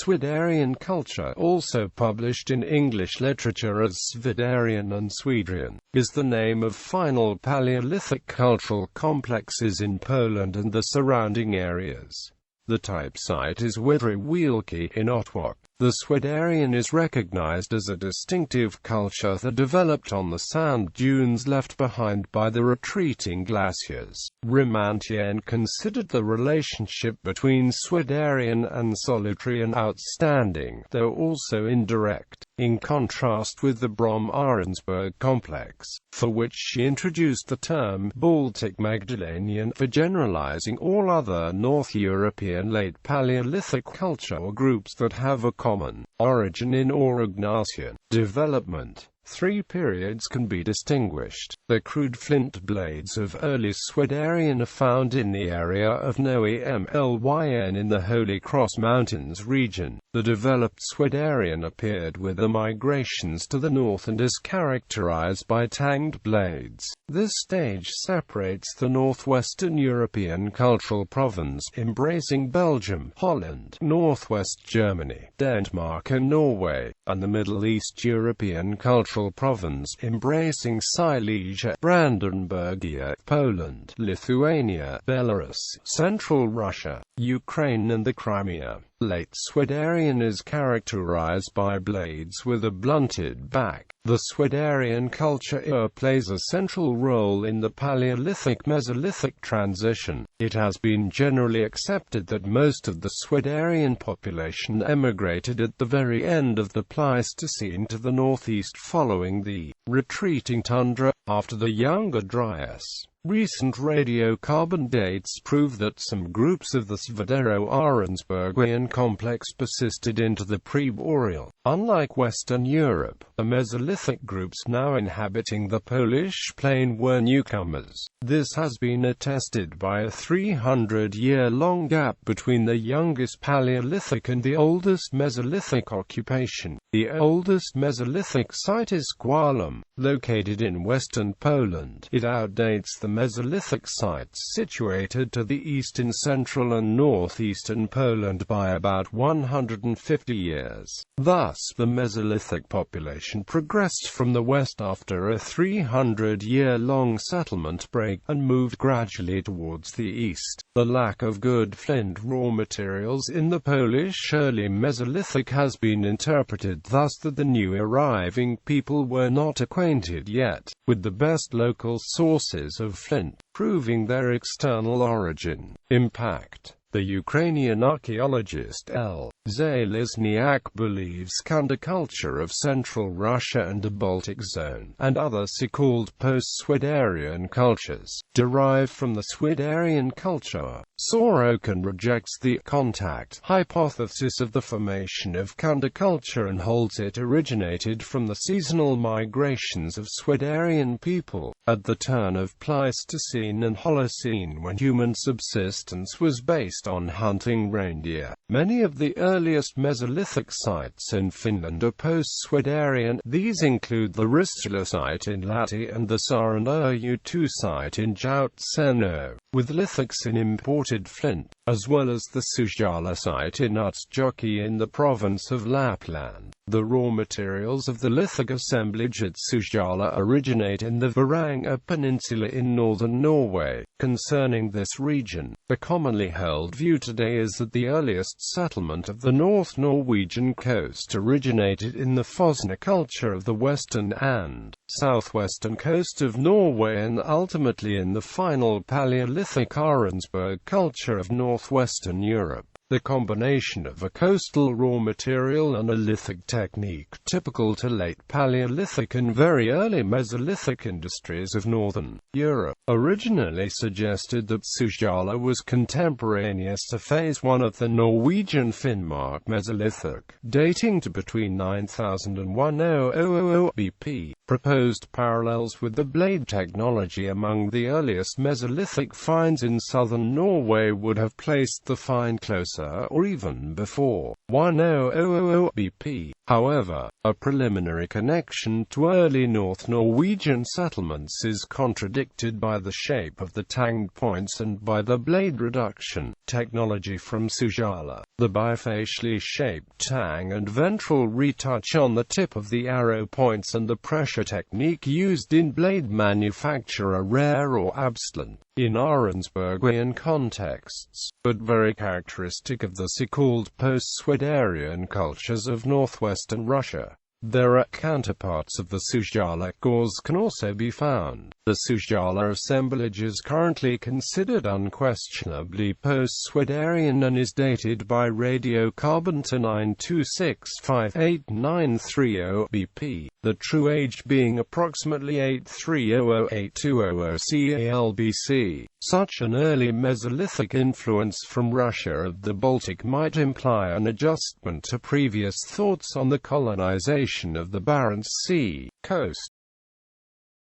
Swiderian culture, also published in English literature as Sviderian and Swederian, is the name of Final Paleolithic cultural complexes in Poland and the surrounding areas. The type site is Świdry Wielkie in Otwock. The Swiderian is recognized as a distinctive culture that developed on the sand dunes left behind by the retreating glaciers. Rimantiene considered the relationship between Swiderian and Solutrean outstanding, though also indirect, in contrast with the Bromme-Ahrensburg complex, for which she introduced the term Baltic Magdalenian for generalizing all other North European Late Paleolithic culture or groups that have a common origin in Aurignacian development. Three periods can be distinguished. The crude flint blades of early Swiderian are found in the area of Noe-Mlyn in the Holy Cross Mountains region. The developed Swiderian appeared with the migrations to the north and is characterized by tanged blades. This stage separates the northwestern European cultural province embracing Belgium, Holland, northwest Germany, Denmark and Norway, and the Middle East European cultural province embracing Silesia, Brandenburgia, Poland, Lithuania, Belarus, Central Russia, Ukraine and the Crimea. Late Swiderian is characterized by blades with a blunted back. The Swiderian culture era plays a central role in the Paleolithic-Mesolithic transition. It has been generally accepted that most of the Swiderian population emigrated at the very end of the Pleistocene to the northeast following the retreating tundra, after the Younger Dryas. Recent radiocarbon dates prove that some groups of the Svidero-Ahrensburgian complex persisted into the pre-boreal. Unlike Western Europe, the Mesolithic groups now inhabiting the Polish plain were newcomers. This has been attested by a 300-year-long gap between the youngest Paleolithic and the oldest Mesolithic occupation. The oldest Mesolithic site is Suala, located in western Poland. It outdates the Mesolithic sites situated to the east in central and northeastern Poland by about 150 years. Thus, the Mesolithic population progressed from the west after a 300-year-long settlement break, and moved gradually towards the east. The lack of good flint raw materials in the Polish early Mesolithic has been interpreted thus that the new arriving people were not acquainted yet with the best local sources of flint, proving their external origin. Impact. The Ukrainian archaeologist L. Zalesniak believes counterculture of Central Russia and the Baltic zone, and other so-called post-Swiderian cultures, derived from the Swiderian culture. Sorokin rejects the contact hypothesis of the formation of counterculture and holds it originated from the seasonal migrations of Swiderian people, at the turn of Pleistocene and Holocene, when human subsistence was based on hunting reindeer. Many of the earliest Mesolithic sites in Finland are post-Swiderian. These include the Ristula site in Lahti and the Saaranayu site in Joutseno, with lithics in imported flint, as well as the Suala site in Utsjoki in the province of Lapland. The raw materials of the lithic assemblage at Suala originate in the Varanga Peninsula in northern Norway. Concerning this region, the commonly held view today is that the earliest settlement of the North Norwegian coast originated in the Fosna culture of the western and southwestern coast of Norway, and ultimately in the final Paleolithic Ahrensburg culture of northwestern Europe. The combination of a coastal raw material and a lithic technique typical to late Paleolithic and very early Mesolithic industries of northern Europe originally suggested that Suala was contemporaneous to phase 1 of the Norwegian Finnmark Mesolithic, dating to between 9000 and 1000 BP. Proposed parallels with the blade technology among the earliest Mesolithic finds in southern Norway would have placed the find closer or even before 1000 BP. However, a preliminary connection to early North Norwegian settlements is contradicted by the shape of the tanged points and by the blade reduction technology from Suala. The bifacially shaped tang and ventral retouch on the tip of the arrow points and the pressure technique used in blade manufacture are rare or absent in Ahrensburgian contexts, but very characteristic of the so-called Post-Swiderian cultures of northwestern Russia. Their counterparts of the Suala gauze can also be found. The Suala assemblage is currently considered unquestionably Post-Swiderian and is dated by radiocarbon to 9265890 BP, the true age being approximately 8300–8200 CALBC. Such an early Mesolithic influence from Russia of the Baltic might imply an adjustment to previous thoughts on the colonization of the Barents Sea coast.